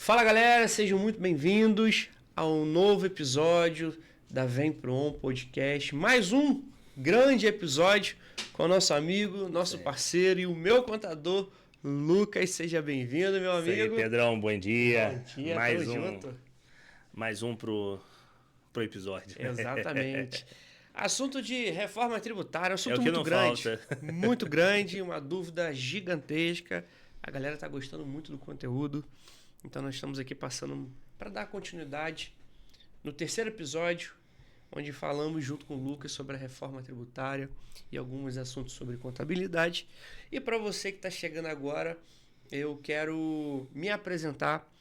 Fala galera, sejam muito bem-vindos a um novo episódio da Vem Pro On Podcast. Mais um grande episódio com o nosso amigo, nosso parceiro e o meu contador, Lucas. Seja bem-vindo, meu amigo. Isso aí, Pedrão, bom dia. Bom dia, mais um pro episódio. Exatamente. Assunto de reforma tributária, assunto É o que muito não grande. falta. Muito grande, uma dúvida gigantesca. A galera tá gostando muito do conteúdo. Então nós estamos aqui passando para dar continuidade no terceiro episódio, onde falamos junto com o Lucas sobre a reforma tributária e alguns assuntos sobre contabilidade. E para você que está chegando agora, eu quero me apresentar.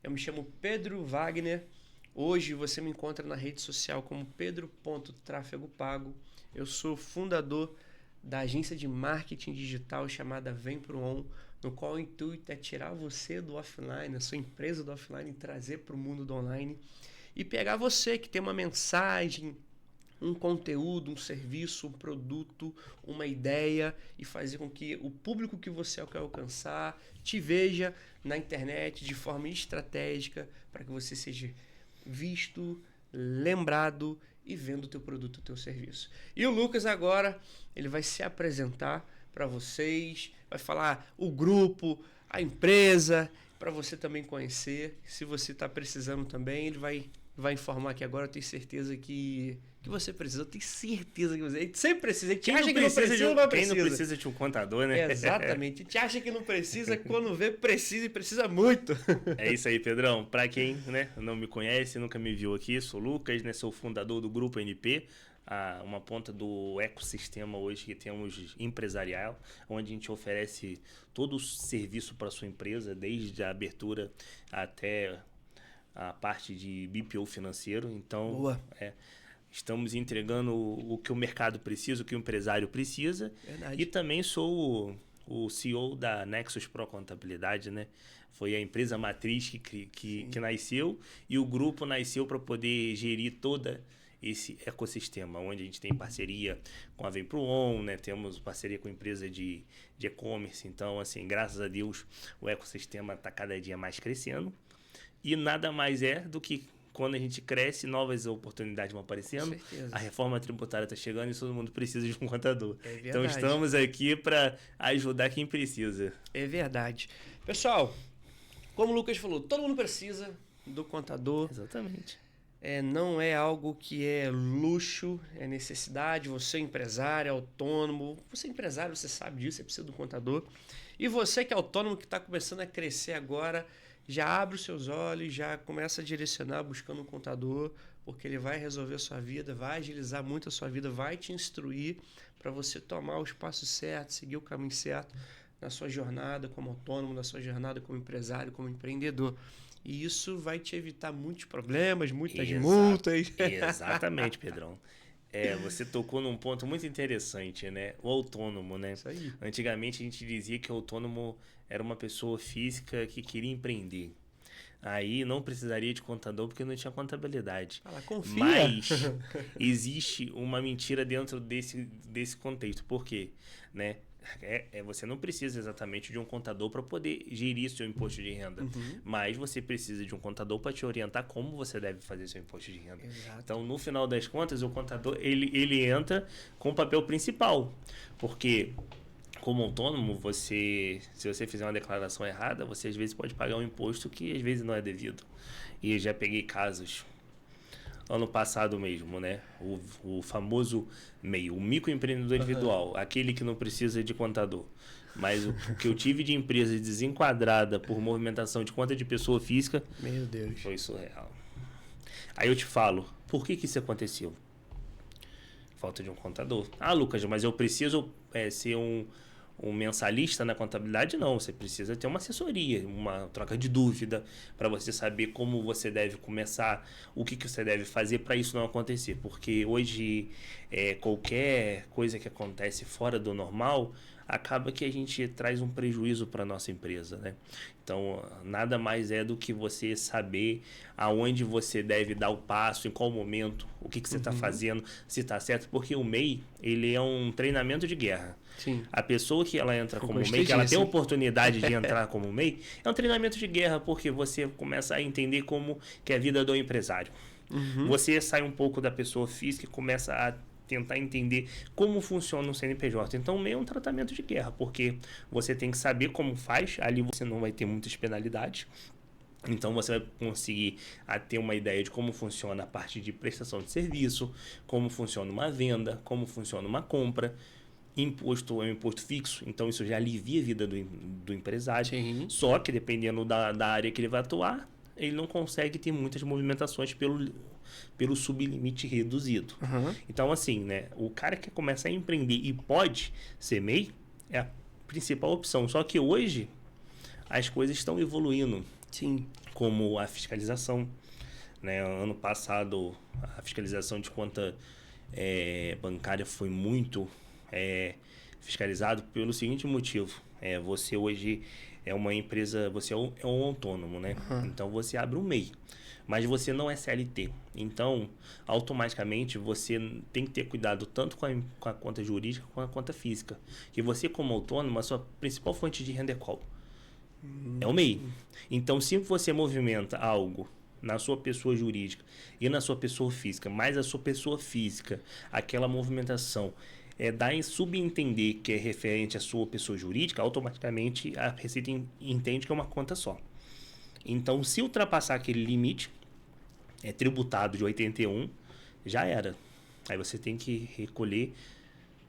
Eu me chamo Pedro Wagner. Hoje você me encontra na rede social como pedro.tráfegopago. Eu sou fundador da agência de marketing digital chamada Vem Pro On, no qual o intuito é tirar você do offline, a sua empresa do offline, e trazer para o mundo do online e pegar você que tem uma mensagem, um conteúdo, um serviço, um produto, uma ideia e fazer com que o público que você quer alcançar te veja na internet de forma estratégica para que você seja visto, lembrado e vendo o teu produto, o teu serviço. E o Lucas agora, ele vai se apresentar para vocês, vai falar o grupo, a empresa, para você também conhecer. Se você está precisando também, ele vai informar aqui agora. Eu tenho certeza que você precisa. Eu tenho certeza que você... A gente sempre precisa. A gente acha que não precisa, não precisa. Quem não precisa de um contador, né? Exatamente. A gente acha que não precisa, quando vê, precisa e precisa muito. É isso aí, Pedrão. Para quem não me conhece, nunca me viu aqui, sou o Lucas, sou o fundador do Grupo NP, uma ponta do ecossistema hoje que temos empresarial, onde a gente oferece todo o serviço para a sua empresa, desde a abertura até a parte de BPO financeiro. Então, estamos entregando o que o mercado precisa, o que o empresário precisa. Verdade. E também sou o CEO da Nexus Pro Contabilidade, né? Foi a empresa matriz que nasceu, e o grupo nasceu para poder gerir toda esse ecossistema, onde a gente tem parceria com a Vem Pro On, né? Temos parceria com empresa de e-commerce. Então, assim, graças a Deus, o ecossistema está cada dia mais crescendo. E nada mais é do que quando a gente cresce, novas oportunidades vão aparecendo. A reforma tributária está chegando e todo mundo precisa de um contador. Então estamos aqui para ajudar quem precisa. É verdade. Pessoal, como o Lucas falou, todo mundo precisa do contador. Exatamente. Não é algo que é luxo, é necessidade. Você é empresário, é autônomo. Você é empresário, você sabe disso, você precisa do contador. E você que é autônomo, que está começando a crescer agora, já abre os seus olhos, já começa a direcionar buscando um contador, porque ele vai resolver a sua vida, vai agilizar muito a sua vida, vai te instruir para você tomar os passos certos, seguir o caminho certo na sua jornada como autônomo, na sua jornada como empresário, como empreendedor. E isso vai te evitar muitos problemas, muitas multas. Exatamente, Pedrão. Você tocou num ponto muito interessante, né? O autônomo, né? Isso aí. Antigamente a gente dizia que o autônomo era uma pessoa física que queria empreender. Aí não precisaria de contador porque não tinha contabilidade. Confia. Mas existe uma mentira dentro desse contexto. Por quê? Né? Você não precisa exatamente de um contador para poder gerir seu imposto de renda. Mas você precisa de um contador para te orientar como você deve fazer seu imposto de renda. Exato. Então, no final das contas, o contador ele entra com o papel principal. Porque, como autônomo, se você fizer uma declaração errada, você às vezes pode pagar um imposto que às vezes não é devido. E eu já peguei casos ano passado mesmo, né? O famoso MEI, o microempreendedor individual, aquele que não precisa de contador. Mas o que eu tive de empresa desenquadrada por movimentação de conta de pessoa física, meu Deus, foi surreal. Aí eu te falo, por que isso aconteceu? Falta de um contador. Ah, Lucas, mas eu preciso ser um mensalista na contabilidade? Não, você precisa ter uma assessoria, uma troca de dúvida para você saber como você deve começar, o que você deve fazer para isso não acontecer, porque hoje qualquer coisa que acontece fora do normal acaba que a gente traz um prejuízo para nossa empresa, né? Então, nada mais é do que você saber aonde você deve dar o passo, em qual momento, o que você está fazendo, se está certo, porque o MEI, ele é um treinamento de guerra. Sim. A pessoa que ela entra como gostei MEI, que ela tem a disso. oportunidade de entrar como MEI, é um treinamento de guerra, porque você começa a entender como que é a vida do empresário. Você sai um pouco da pessoa física e começa a tentar entender como funciona o CNPJ. Então, meio é um tratamento de guerra, porque você tem que saber como faz, ali você não vai ter muitas penalidades. Então, você vai conseguir ter uma ideia de como funciona a parte de prestação de serviço, como funciona uma venda, como funciona uma compra. Imposto é um imposto fixo, então isso já alivia a vida do empresário. Sim. Só que, dependendo da área que ele vai atuar, ele não consegue ter muitas movimentações pelo sublimite reduzido. Então, assim, né, o cara que começa a empreender e pode ser MEI é a principal opção. Só que hoje as coisas estão evoluindo. Sim. Como a fiscalização. Né? Ano passado, a fiscalização de conta bancária foi muito fiscalizado pelo seguinte motivo. Você hoje é uma empresa, você é um autônomo, né? Então, você abre um MEI, mas você não é CLT. Então, automaticamente, você tem que ter cuidado tanto com a conta jurídica quanto com a conta física. Que você, como autônomo, a sua principal fonte de renda é qual? É o MEI. Então, se você movimenta algo na sua pessoa jurídica e na sua pessoa física, mas a sua pessoa física, aquela movimentação dá em subentender que é referente à sua pessoa jurídica, automaticamente a Receita entende que é uma conta só. Então, se ultrapassar aquele limite tributado de 81, já era. Aí você tem que recolher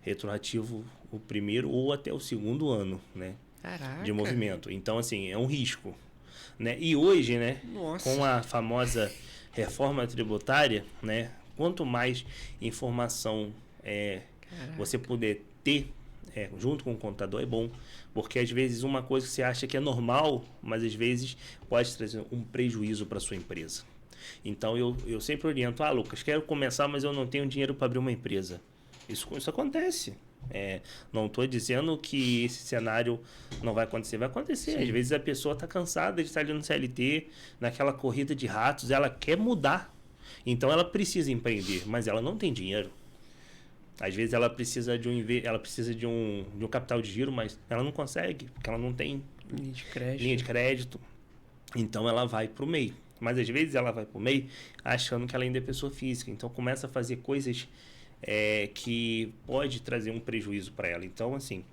retroativo o primeiro ou até o segundo ano, né? Caraca. De movimento. Então, assim, é um risco. Né? E hoje, né, com a famosa reforma tributária, né, quanto mais informação você puder ter junto com o contador é bom, porque às vezes uma coisa que você acha que é normal, mas às vezes pode trazer um prejuízo para sua empresa. Então eu sempre oriento, Lucas, quero começar, mas eu não tenho dinheiro para abrir uma empresa. Isso acontece. Não estou dizendo que esse cenário não vai acontecer. Vai acontecer. Sim. Às vezes a pessoa está cansada de estar ali no CLT, naquela corrida de ratos, ela quer mudar. Então ela precisa empreender, mas ela não tem dinheiro. Às vezes ela precisa de um capital de giro, mas ela não consegue, porque ela não tem linha de crédito. Então ela vai para o MEI. Mas às vezes ela vai para o MEI achando que ela ainda é pessoa física. Então começa a fazer coisas que pode trazer um prejuízo para ela. Então, assim,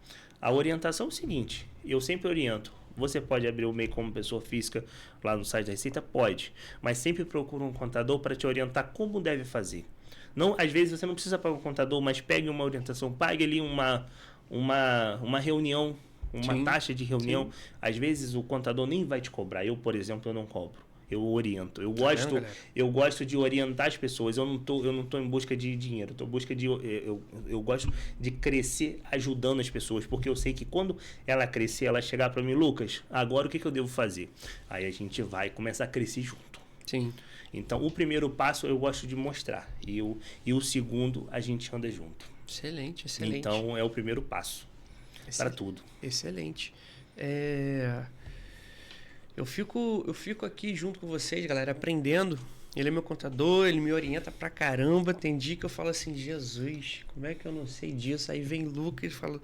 a orientação é o seguinte, eu sempre oriento, você pode abrir o MEI como pessoa física lá no site da Receita? Pode, mas sempre procura um contador para te orientar como deve fazer. Não, às vezes você não precisa pagar um contador, mas pegue uma orientação, pague ali uma reunião, uma taxa de reunião. Sim. Às vezes o contador nem vai te cobrar. Eu, por exemplo, eu não cobro. Eu oriento. Eu gosto de orientar as pessoas. Eu não tô em busca de dinheiro. Tô em busca de eu gosto de crescer ajudando as pessoas, porque eu sei que quando ela crescer, ela chegar para mim, Lucas, agora o que eu devo fazer? Aí a gente vai começar a crescer junto. Sim. Então, o primeiro passo eu gosto de mostrar. E o segundo, a gente anda junto. Excelente, excelente. Então, é o primeiro passo para tudo. Excelente. Eu fico aqui junto com vocês, galera, aprendendo. Ele é meu contador, ele me orienta pra caramba. Tem dia que eu falo assim, Jesus, como é que eu não sei disso? Aí vem Lucas e fala,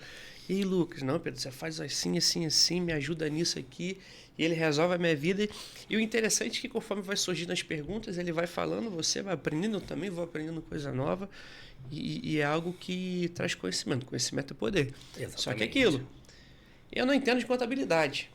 e aí, Lucas? Não, Pedro, você faz assim, assim, assim, me ajuda nisso aqui. E ele resolve a minha vida. E o interessante é que conforme vai surgindo as perguntas, ele vai falando, você vai aprendendo, eu também vou aprendendo coisa nova. E é algo que traz conhecimento. Conhecimento é poder. Exatamente. Só que aquilo, eu não entendo de contabilidade.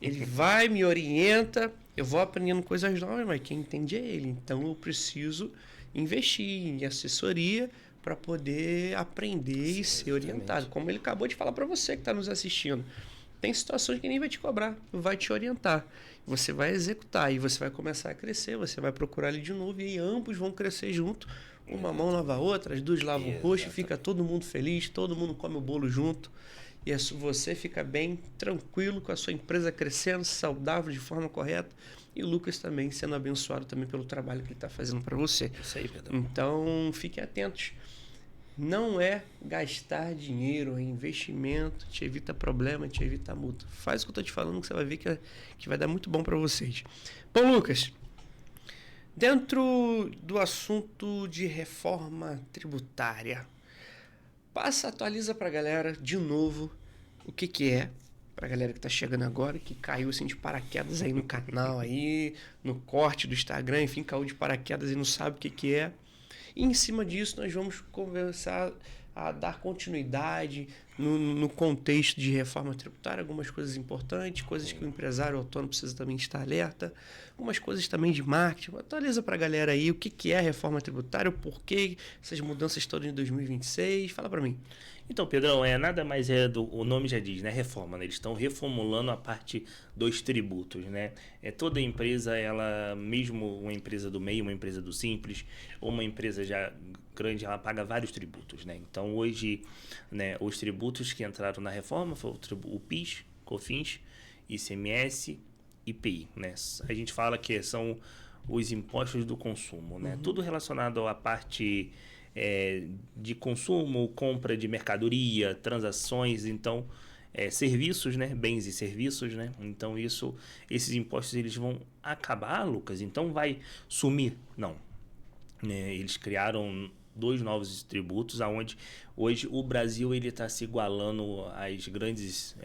Ele vai, me orienta, eu vou aprendendo coisas novas, mas quem entende é ele. Então eu preciso investir em assessoria para poder aprender e ser orientado. Como ele acabou de falar para você que está nos assistindo. Tem situações que nem vai te cobrar, vai te orientar. Você vai executar e você vai começar a crescer, você vai procurar ele de novo e ambos vão crescer junto. Uma mão lava a outra, as duas lavam o rosto, fica todo mundo feliz, todo mundo come o bolo junto. E você fica bem, tranquilo, com a sua empresa crescendo, saudável, de forma correta. E o Lucas também sendo abençoado também pelo trabalho que ele está fazendo para você. Isso aí, Pedro. Então, fiquem atentos. não é gastar dinheiro, é investimento, te evita problema, te evita multa. Faz o que eu tô te falando que você vai ver que vai dar muito bom para vocês. Bom, Lucas, dentro do assunto de reforma tributária, atualiza pra galera de novo o que é, pra galera que tá chegando agora, que caiu assim de paraquedas aí no canal aí, no corte do Instagram, enfim, caiu de paraquedas e não sabe o que é. E em cima disso nós vamos conversar a dar continuidade no contexto de reforma tributária, algumas coisas importantes, coisas que o empresário autônomo precisa também estar alerta, algumas coisas também de marketing. Atualiza para a galera aí o que é a reforma tributária, o porquê essas mudanças todas em 2026. Fala para mim. Então, Pedrão, nada mais o nome já diz, né? Reforma, né? Eles estão reformulando a parte dos tributos, né? Toda empresa, ela, mesmo uma empresa do meio, uma empresa do simples, ou uma empresa já grande, ela paga vários tributos, né? Então, hoje, né, os tributos que entraram na reforma foram o PIS, COFINS, ICMS, IPI, né? A gente fala que são os impostos do consumo, né? Tudo relacionado à parte de consumo, compra de mercadoria, transações, então serviços, né, bens e serviços, né, então esses impostos eles vão acabar, Lucas, então vai sumir? Não, eles criaram 2 novos tributos, aonde hoje o Brasil ele está se igualando às grandes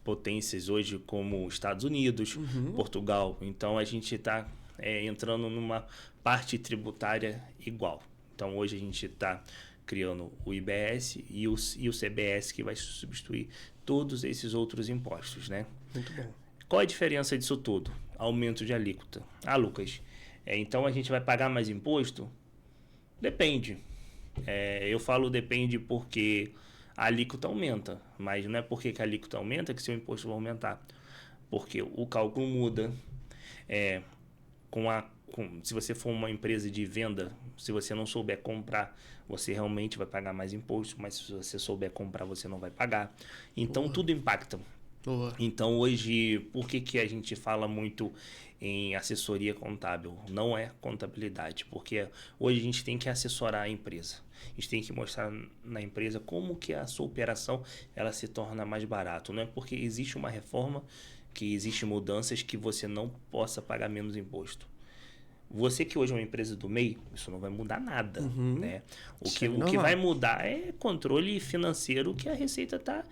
potências hoje como Estados Unidos, Portugal, então a gente está entrando numa parte tributária igual. Então, hoje a gente está criando o IBS e o CBS, que vai substituir todos esses outros impostos, né? Muito bom. Qual a diferença disso tudo? Aumento de alíquota. Ah, Lucas, então a gente vai pagar mais imposto? Depende. Eu falo depende porque a alíquota aumenta, mas não é porque que a alíquota aumenta que seu imposto vai aumentar. Porque o cálculo muda, se você for uma empresa de venda, se você não souber comprar, você realmente vai pagar mais imposto, mas se você souber comprar, você não vai pagar. Então, tudo impacta. Boa. Então, hoje, por que a gente fala muito em assessoria contábil? Não é contabilidade, porque hoje a gente tem que assessorar a empresa. A gente tem que mostrar na empresa como que a sua operação ela se torna mais barato. Não é porque existe uma reforma, que existem mudanças que você não possa pagar menos imposto. Você que hoje é uma empresa do MEI, isso não vai mudar nada, né? O que vai mudar é controle financeiro que a Receita está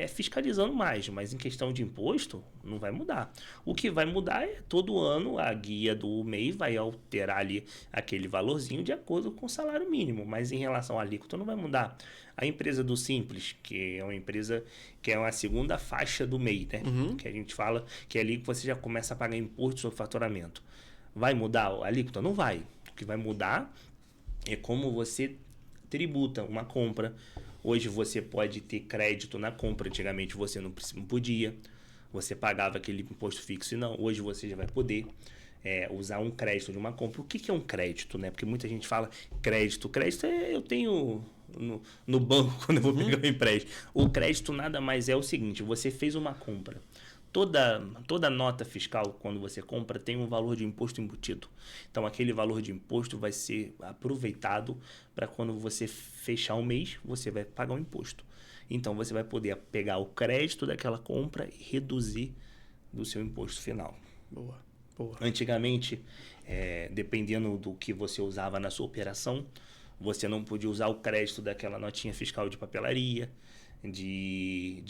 fiscalizando mais, mas em questão de imposto, não vai mudar. O que vai mudar é todo ano a guia do MEI vai alterar ali aquele valorzinho de acordo com o salário mínimo, mas em relação à alíquota não vai mudar. A empresa do Simples, que é uma empresa que é uma segunda faixa do MEI, né? Que a gente fala que é ali que você já começa a pagar imposto sobre faturamento. Vai mudar a alíquota? Não vai. O que vai mudar é como você tributa uma compra. Hoje você pode ter crédito na compra. Antigamente você não podia. Você pagava aquele imposto fixo e não. Hoje você já vai poder usar um crédito de uma compra. O que é um crédito, né? Porque muita gente fala crédito. Crédito eu tenho no banco quando eu vou pegar um empréstimo. O crédito nada mais é o seguinte. Você fez uma compra. Toda nota fiscal, quando você compra, tem um valor de imposto embutido. Então, aquele valor de imposto vai ser aproveitado para quando você fechar o mês, você vai pagar o imposto. Então, você vai poder pegar o crédito daquela compra e reduzir do seu imposto final. Boa, boa. Antigamente, dependendo do que você usava na sua operação, você não podia usar o crédito daquela notinha fiscal de papelaria, de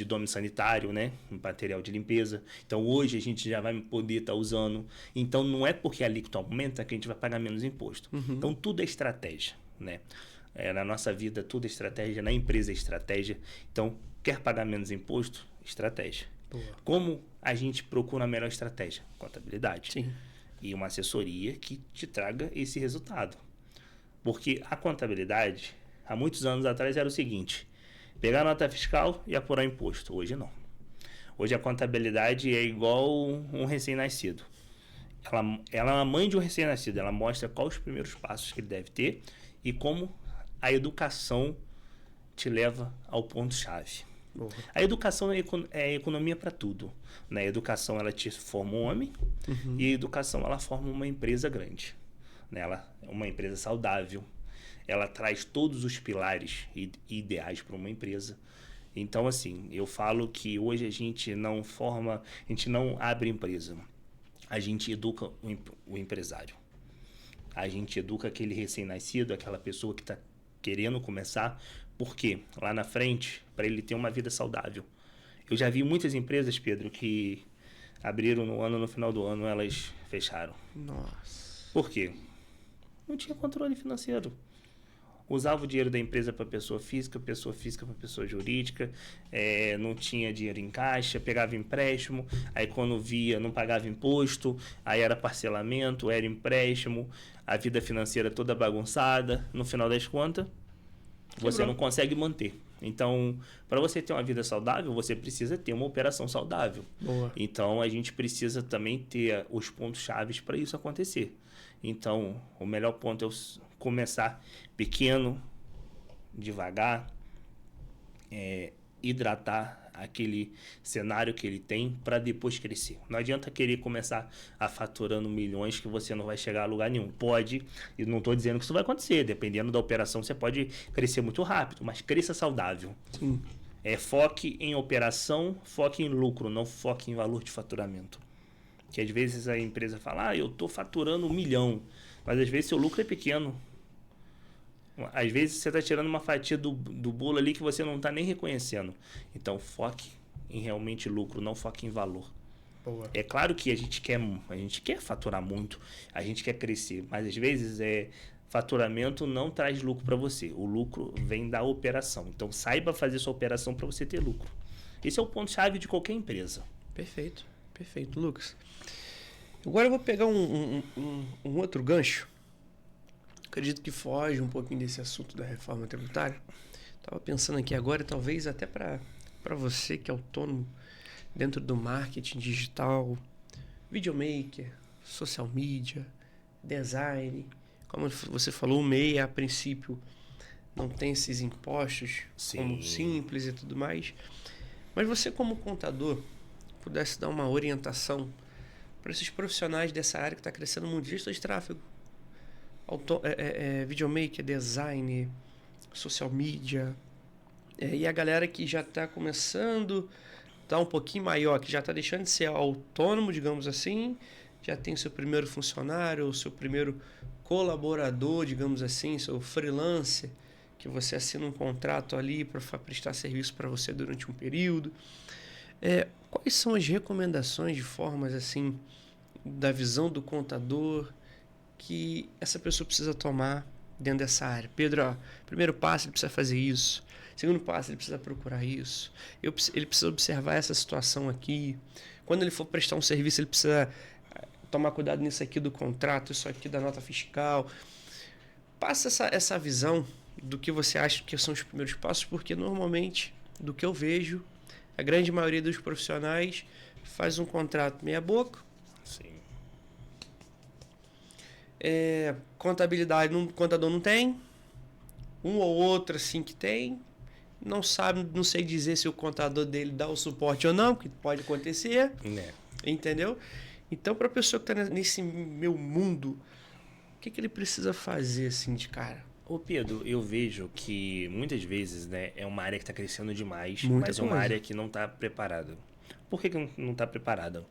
domínio sanitário, né? Material de limpeza. Então, hoje a gente já vai poder estar usando. Então, não é porque a alíquota aumenta que a gente vai pagar menos imposto. Então, tudo é estratégia, né? Na nossa vida, tudo é estratégia. Na empresa é estratégia. Então, quer pagar menos imposto? Estratégia. Boa. Como a gente procura a melhor estratégia? Contabilidade. Sim. E uma assessoria que te traga esse resultado. Porque a contabilidade, há muitos anos atrás, era o seguinte: pegar a nota fiscal e apurar o imposto. Hoje não. Hoje a contabilidade é igual um recém-nascido. Ela é a mãe de um recém-nascido. Ela mostra quais os primeiros passos que ele deve ter e como a educação te leva ao ponto-chave. A educação é economia para tudo. Na educação ela te forma um homem e a educação ela forma uma empresa grande. Uma empresa saudável. ela traz todos os pilares ideais para uma empresa. Então, assim, eu falo que hoje a gente não abre empresa, a gente educa o empresário. A gente educa aquele recém-nascido, aquela pessoa que está querendo começar, porque lá na frente, para ele ter uma vida saudável. Eu já vi muitas empresas, Pedro, que abriram no final do ano, elas fecharam. Nossa. Por quê? Não tinha controle financeiro. Usava o dinheiro da empresa para pessoa física para pessoa jurídica, não tinha dinheiro em caixa, pegava empréstimo, aí quando via não pagava imposto, aí era parcelamento, era empréstimo, a vida financeira toda bagunçada, no final das contas, você não consegue manter. Então, para você ter uma vida saudável, você precisa ter uma operação saudável. Boa. Então, a gente precisa também ter os pontos chaves para isso acontecer. Então, o melhor ponto é começar pequeno, devagar, hidratar aquele cenário que ele tem para depois crescer. Não adianta querer começar a faturando milhões que você não vai chegar a lugar nenhum. Pode, e não estou dizendo que isso vai acontecer, dependendo da operação você pode crescer muito rápido, mas cresça saudável. Sim. Foque em operação, foque em lucro, não foque em valor de faturamento. Que às vezes a empresa fala, eu estou faturando 1 milhão, mas às vezes seu lucro é pequeno. Às vezes você está tirando uma fatia do bolo ali que você não está nem reconhecendo. Então foque em realmente lucro, não foque em valor. Boa. É claro que a gente quer faturar muito, a gente quer crescer, mas às vezes faturamento não traz lucro para você. O lucro vem da operação. Então saiba fazer sua operação para você ter lucro. Esse é o ponto-chave de qualquer empresa. Perfeito, perfeito, Lucas. Agora eu vou pegar um outro gancho. Acredito que foge um pouquinho desse assunto da reforma tributária. Estava pensando aqui agora, talvez até para você que é autônomo dentro do marketing digital, videomaker, social media, design. Como você falou, o MEI, a princípio, não tem esses impostos como simples e tudo mais. Mas você, como contador, pudesse dar uma orientação para esses profissionais dessa área que está crescendo muito, gestor de tráfego, videomaker, design, social media, e a galera que já está começando, está um pouquinho maior, que já está deixando de ser autônomo, digamos assim, já tem seu primeiro funcionário, ou seu primeiro colaborador, digamos assim, seu freelancer, que você assina um contrato ali para prestar serviço para você durante um período. Quais são as recomendações de formas assim, da visão do contador, que essa pessoa precisa tomar dentro dessa área? Pedro, primeiro passo, ele precisa fazer isso. Segundo passo, ele precisa procurar isso. Ele precisa observar essa situação aqui. Quando ele for prestar um serviço, ele precisa tomar cuidado nisso aqui do contrato, isso aqui da nota fiscal. Passa essa visão do que você acha que são os primeiros passos, porque normalmente, do que eu vejo, a grande maioria dos profissionais faz um contrato meia boca. Sim. Contabilidade, contador não tem. Um ou outro assim que tem. Não sabe, não sei dizer se o contador dele dá o suporte ou não, porque pode acontecer. Entendeu? Então, para a pessoa que está nesse meu mundo, o que ele precisa fazer assim de cara? Ô Pedro, eu vejo que muitas vezes, né, é uma área que está crescendo demais, Muita mas coisa. É uma área que não está preparada. Por que não está preparada?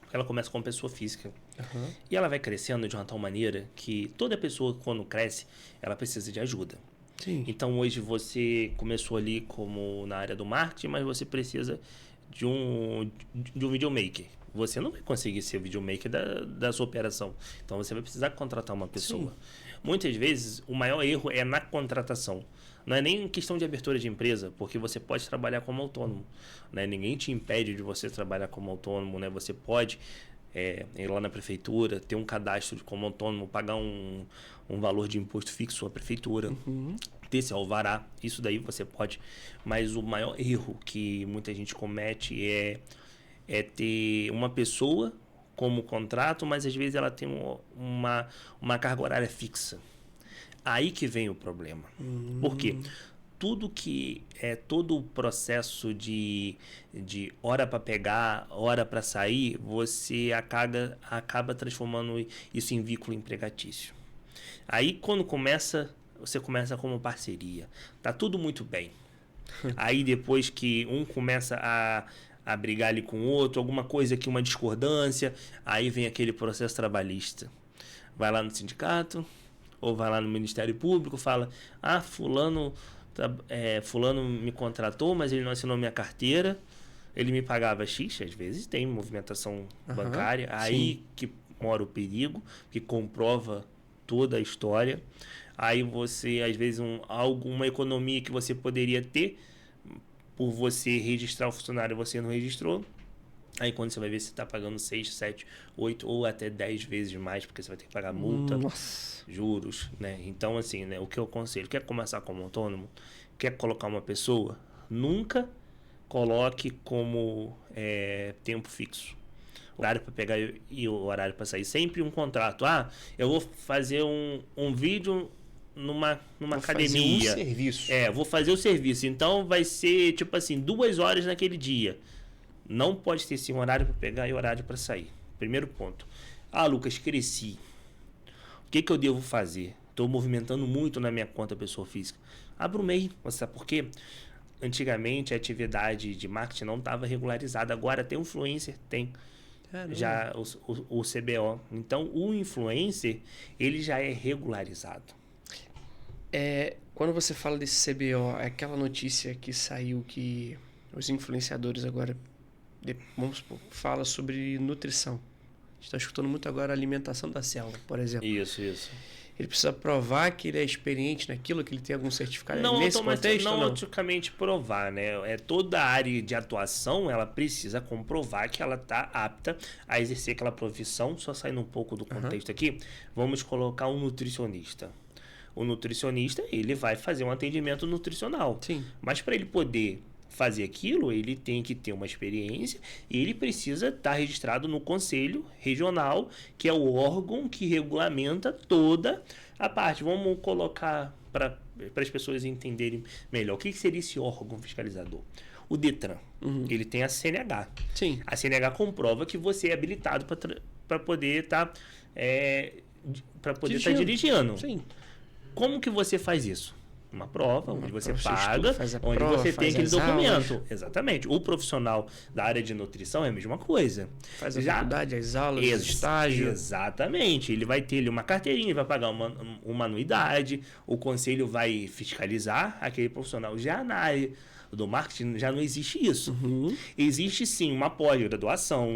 Porque ela começa com pessoa física. Uhum. E ela vai crescendo de uma tal maneira que toda pessoa, quando cresce, ela precisa de ajuda. Sim. Então, hoje você começou ali como na área do marketing, mas você precisa de um videomaker. Você não vai conseguir ser videomaker da sua operação. Então, você vai precisar contratar uma pessoa. Sim. Muitas vezes, o maior erro é na contratação. Não é nem questão de abertura de empresa, porque você pode trabalhar como autônomo. Né? Ninguém te impede de você trabalhar como autônomo. Né? Você pode ir lá na prefeitura, ter um cadastro como autônomo, pagar um valor de imposto fixo à prefeitura, ter esse alvará. Isso daí você pode. Mas o maior erro que muita gente comete é ter uma pessoa como contrato, mas às vezes ela tem uma carga horária fixa. Aí que vem o problema. Por quê? Todo o processo de hora para pegar, hora para sair, você acaba transformando isso em vínculo empregatício. Aí quando começa você começa como parceria. Tá tudo muito bem. Aí depois que um começa a brigar ali com o outro, alguma coisa aqui, uma discordância, aí vem aquele processo trabalhista. Vai lá no sindicato, ou vai lá no Ministério Público, fala, fulano me contratou, mas ele não assinou minha carteira, ele me pagava X, às vezes tem movimentação bancária, aí que mora o perigo, que comprova toda a história. Aí você, às vezes, alguma economia que você poderia ter por você registrar o funcionário, você não registrou. Aí quando você vai ver, você está pagando 6, 7, 8 ou até 10 vezes mais, porque você vai ter que pagar multa, juros, né? Então, assim, né, o que eu aconselho, quer começar como autônomo, quer colocar uma pessoa, nunca coloque como tempo fixo. Horário para pegar e o horário para sair. Sempre um contrato. Eu vou fazer um vídeo numa academia. Fazer um serviço. Vou fazer o serviço. Então vai ser, tipo assim, 2 horas naquele dia. Não pode ter sim um horário para pegar e horário para sair. Primeiro ponto. Lucas, cresci. O que eu devo fazer? Estou movimentando muito na minha conta pessoa física. Abra o MEI. Você sabe por quê? Antigamente a atividade de marketing não estava regularizada. Agora tem influencer, tem. Já o CBO. Então o influencer, ele já é regularizado. Quando você fala desse CBO, é aquela notícia que saiu que os influenciadores agora, vamos supor, fala sobre nutrição. A gente está escutando muito agora a alimentação da selva, por exemplo. Isso. Ele precisa provar que ele é experiente naquilo, que ele tem algum certificado não nesse contexto? Não automaticamente provar, né? Toda a área de atuação, ela precisa comprovar que ela está apta a exercer aquela profissão. Só saindo um pouco do contexto aqui, vamos colocar um nutricionista. O nutricionista, ele vai fazer um atendimento nutricional. Sim. Mas para ele poder fazer aquilo, ele tem que ter uma experiência e ele precisa estar registrado no Conselho Regional, que é o órgão que regulamenta toda a parte. Vamos colocar para as pessoas entenderem melhor. O que seria esse órgão fiscalizador? O Detran. Ele tem a CNH. Sim. A CNH comprova que você é habilitado para poder estar dirigindo. Sim. Como que você faz isso? Uma prova, onde você paga, onde prova, você tem aquele documento. Aulas. Exatamente. O profissional da área de nutrição é a mesma coisa. Faz a faculdade, as aulas, o estágio. Exatamente. Ele vai ter uma carteirinha, ele vai pagar uma anuidade, o conselho vai fiscalizar aquele profissional. Já na área do marketing já não existe isso. Existe sim uma pós-graduação,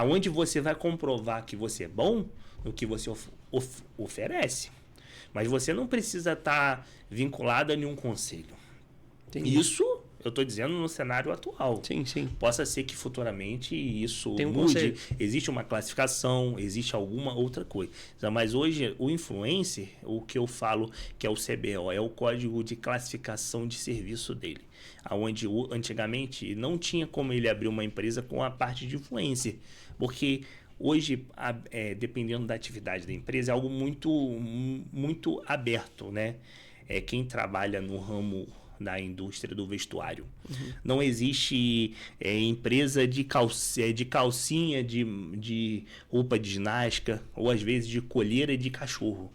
onde você vai comprovar que você é bom no que você oferece. Mas você não precisa estar vinculado a nenhum conselho. Entendi. Isso eu estou dizendo no cenário atual. Sim. Possa ser que futuramente isso mude. Conselho. Existe uma classificação, existe alguma outra coisa. Mas hoje o influencer, o que eu falo que é o CBO, é o código de classificação de serviço dele. Onde antigamente não tinha como ele abrir uma empresa com a parte de influencer. Porque hoje, dependendo da atividade da empresa, é algo muito aberto, né? Quem trabalha no ramo da indústria do vestuário. Não existe empresa de calcinha, de roupa de ginástica, ou às vezes de colheira de cachorro.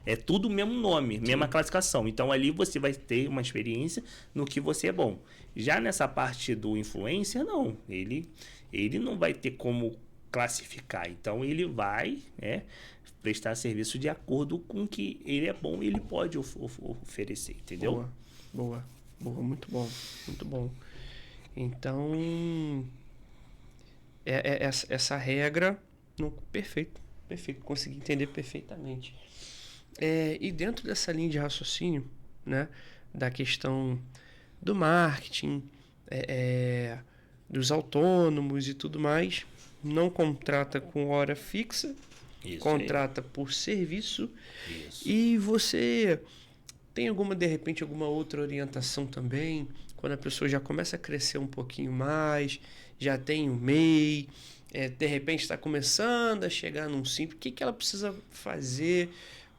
É tudo o mesmo nome, mesma classificação. Então ali você vai ter uma experiência no que você é bom. Já nessa parte do influencer, não. Ele não vai ter como classificar. Então ele vai prestar serviço de acordo com o que ele é bom e ele pode oferecer, entendeu? Boa, muito bom. Então essa regra, perfeito, consegui entender perfeitamente. E dentro dessa linha de raciocínio, né, da questão do marketing, dos autônomos e tudo mais, não contrata com hora fixa, contrata por serviço. Isso. E você tem de repente alguma outra orientação também, quando a pessoa já começa a crescer um pouquinho mais, já tem um MEI, de repente está começando a chegar num simples, o que ela precisa fazer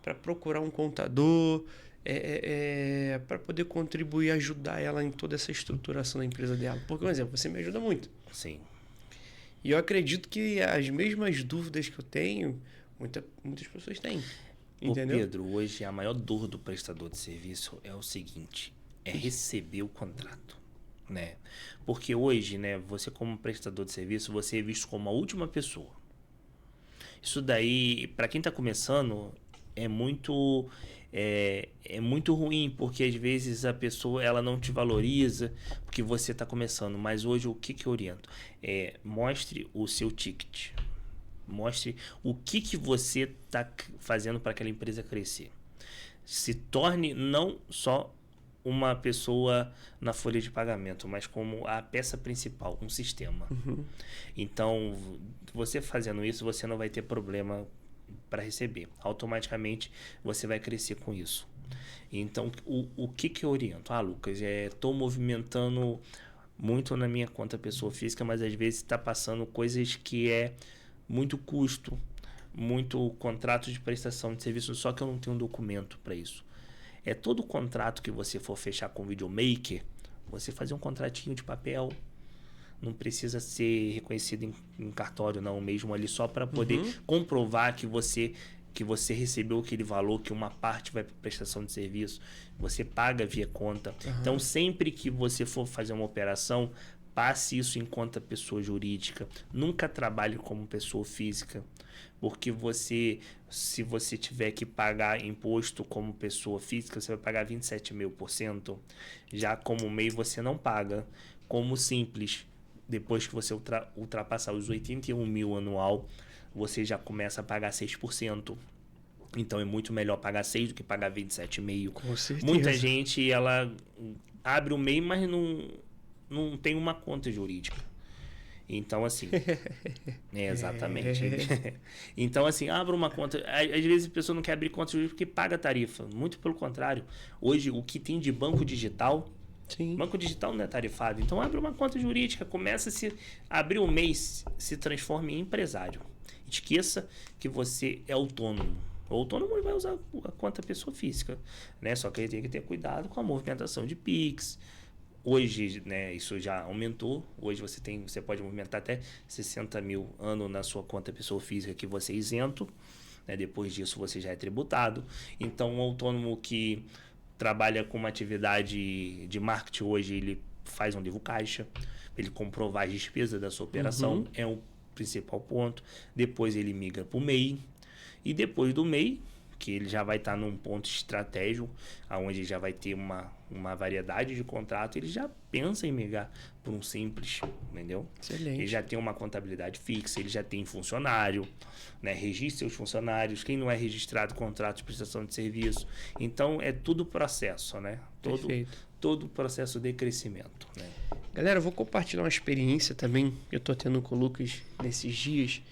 para procurar um contador, para poder contribuir, ajudar ela em toda essa estruturação da empresa dela? Porque, por exemplo, você me ajuda muito. Sim. E eu acredito que as mesmas dúvidas que eu tenho, muitas pessoas têm. Entendeu? Pedro, hoje a maior dor do prestador de serviço é o seguinte, é receber o contrato, né? Porque hoje, né, você como prestador de serviço, você é visto como a última pessoa. Isso daí, para quem está começando, é muito muito ruim, porque às vezes a pessoa ela não te valoriza porque você está começando. Mas hoje o que eu oriento? Mostre o seu ticket. Mostre o que você está fazendo para aquela empresa crescer. Se torne não só uma pessoa na folha de pagamento, mas como a peça principal, um sistema. Então, você fazendo isso, você não vai ter problema para receber. Automaticamente, você vai crescer com isso. Então, o que eu oriento? Lucas, estou movimentando muito na minha conta pessoa física, mas às vezes está passando coisas que muito custo, muito contrato de prestação de serviço, só que eu não tenho um documento para isso. Todo contrato que você for fechar com o videomaker, você fazer um contratinho de papel, não precisa ser reconhecido em cartório não, mesmo ali só para poder comprovar que você recebeu aquele valor, que uma parte vai para prestação de serviço, você paga via conta. Então, sempre que você for fazer uma operação, passe isso em conta pessoa jurídica. Nunca trabalhe como pessoa física, porque se você tiver que pagar imposto como pessoa física, você vai pagar 27.000%. Já como MEI você não paga. Como simples, depois que você ultrapassar os 81 mil anual, você já começa a pagar 6%. Então é muito melhor pagar 6 do que pagar 27,5. Com certeza. Muita gente ela abre o MEI, mas não tem uma conta jurídica. Então, assim... exatamente. Então, assim, abra uma conta... Às vezes a pessoa não quer abrir conta jurídica porque paga a tarifa. Muito pelo contrário. Hoje, o que tem de banco digital... Sim. Banco digital não é tarifado. Então, abre uma conta jurídica. Começa a se abrir um mês, se transforme em empresário. Esqueça que você é autônomo. O autônomo ele vai usar a conta pessoa física, né? Só que ele tem que ter cuidado com a movimentação de Pix. Hoje, né, isso já aumentou. Hoje você pode movimentar até 60 mil ano na sua conta pessoa física que você é isento. Né? Depois disso, você já é tributado. Então, um autônomo que trabalha com uma atividade de marketing hoje, ele faz um livro caixa, ele comprovar as despesas da sua operação, é o principal ponto. Depois ele migra para o MEI. E depois do MEI, que ele já vai estar num ponto estratégico, onde já vai ter uma variedade de contrato, ele já pensa em migrar por um simples, entendeu? Excelente. Ele já tem uma contabilidade fixa, ele já tem funcionário, né? Registra seus funcionários, quem não é registrado, contrato de prestação de serviço. Então, é tudo processo, né? Todo processo de crescimento, né? Galera, eu vou compartilhar uma experiência também que eu tô tendo com o Lucas nesses dias.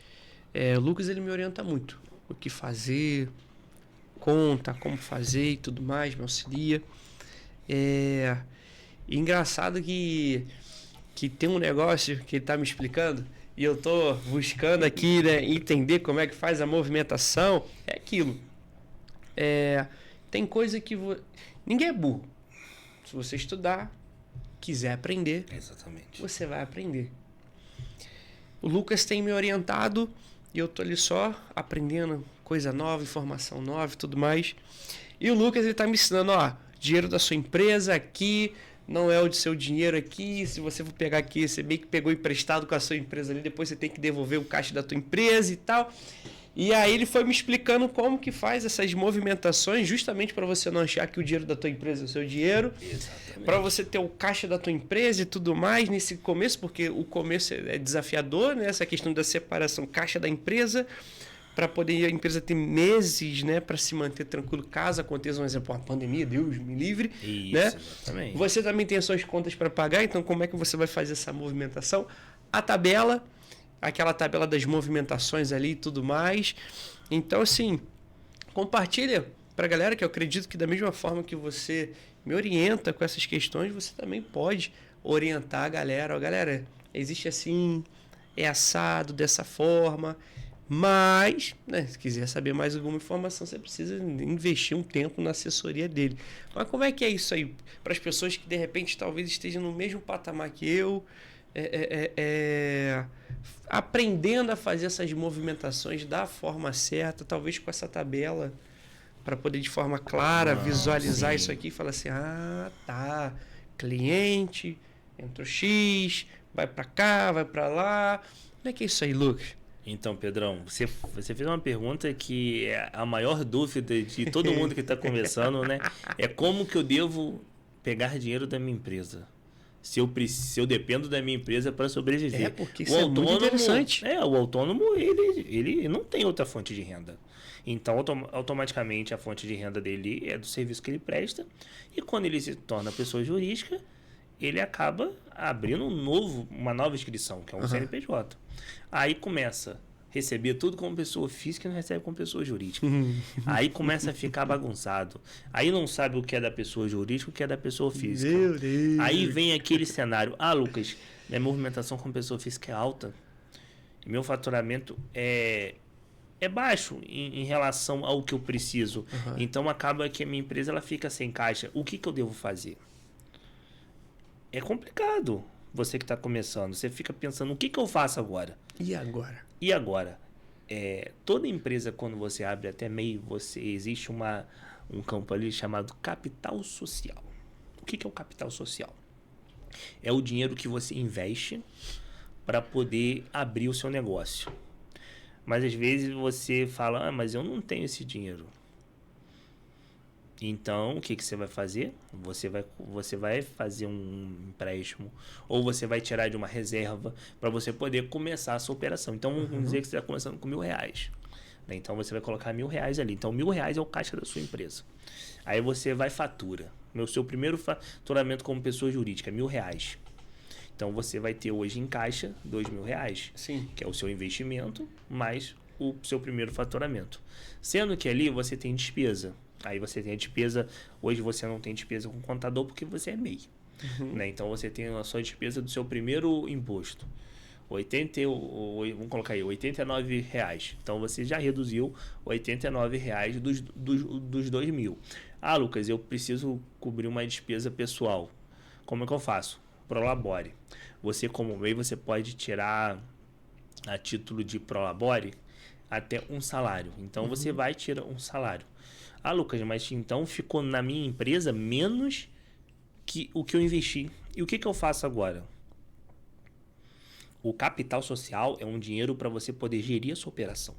O Lucas, ele me orienta muito. O que fazer, conta, como fazer e tudo mais, me auxilia. E engraçado que tem um negócio que ele tá me explicando e eu tô buscando aqui, né, entender como é que faz a movimentação. É aquilo. Tem coisa que... Ninguém é burro. Se você estudar, quiser aprender, Exatamente. você vai aprender. O Lucas tem me orientado e eu tô ali só aprendendo coisa nova, informação nova e tudo mais. E o Lucas, ele tá me ensinando, dinheiro da sua empresa aqui, não é o de seu dinheiro aqui. Se você for pegar aqui, você meio que pegou emprestado com a sua empresa ali, depois você tem que devolver o caixa da tua empresa e tal. E aí ele foi me explicando como que faz essas movimentações, justamente para você não achar que o dinheiro da tua empresa é o seu dinheiro. Para você ter o caixa da tua empresa e tudo mais nesse começo, porque o começo é desafiador, né? Essa questão da separação caixa da empresa, para poder a empresa ter meses, né, para se manter tranquilo caso aconteça, um exemplo, uma pandemia, Deus me livre. Isso, né? Exatamente. Você também tem as suas contas para pagar, então como é que você vai fazer essa movimentação? A tabela, aquela tabela das movimentações ali e tudo mais. Então, assim, compartilha pra galera, que eu acredito que da mesma forma que você me orienta com essas questões, você também pode orientar a galera. Galera, existe assim, é assado dessa forma, mas, né, se quiser saber mais alguma informação, você precisa investir um tempo na assessoria dele. Mas como é que é isso aí? Para as pessoas que de repente talvez estejam no mesmo patamar que eu, aprendendo a fazer essas movimentações da forma certa, talvez com essa tabela. para poder de forma clara visualizar sim. isso aqui e falar assim, tá, cliente, entra o X, vai para cá, vai para lá. Como é que é isso aí, Lucas? Então, Pedrão, você fez uma pergunta que é a maior dúvida de todo mundo que está começando, né? É como que eu devo pegar dinheiro da minha empresa? Se eu dependo da minha empresa para sobreviver. Porque isso é muito interessante. O autônomo, ele não tem outra fonte de renda. Então, automaticamente, a fonte de renda dele é do serviço que ele presta. E quando ele se torna pessoa jurídica, ele acaba abrindo uma nova inscrição, que é um CNPJ. Aí começa a receber tudo como pessoa física e não recebe como pessoa jurídica. Aí começa a ficar bagunçado. Aí não sabe o que é da pessoa jurídica e o que é da pessoa física. Meu Deus. Aí vem aquele cenário. Lucas, minha movimentação como pessoa física é alta. Meu faturamento é baixo em relação ao que eu preciso. Então acaba que a minha empresa ela fica sem caixa. O que eu devo fazer? É complicado. Você que está começando, você fica pensando, o que eu faço agora? E agora? Toda empresa, quando você abre até MEI, existe um campo ali chamado capital social. O que é o capital social? É o dinheiro que você investe para poder abrir o seu negócio. Mas às vezes você fala, mas eu não tenho esse dinheiro. Então, o que você vai fazer? Você vai fazer um empréstimo ou você vai tirar de uma reserva para você poder começar a sua operação. Então, vamos dizer que você está começando com R$1.000. Né? Então, você vai colocar R$1.000 ali. Então, R$1.000 é o caixa da sua empresa. Aí você vai fatura. Seu primeiro faturamento como pessoa jurídica é R$1.000. Então, você vai ter hoje em caixa R$2.000. Sim. Que é o seu investimento mais o seu primeiro faturamento. Sendo que ali você tem despesa. Aí você tem a despesa, hoje você não tem despesa com contador porque você é MEI. Né? Então você tem a sua despesa do seu primeiro imposto. Vamos colocar aí, R$89. Então você já reduziu R$89 dos 2.000. Lucas, eu preciso cobrir uma despesa pessoal. Como é que eu faço? Prolabore. Você como MEI, você pode tirar a título de Prolabore até um salário. Então você vai tirar um salário. Lucas, mas então ficou na minha empresa menos que o que eu investi. E o que eu faço agora? O capital social é um dinheiro para você poder gerir a sua operação.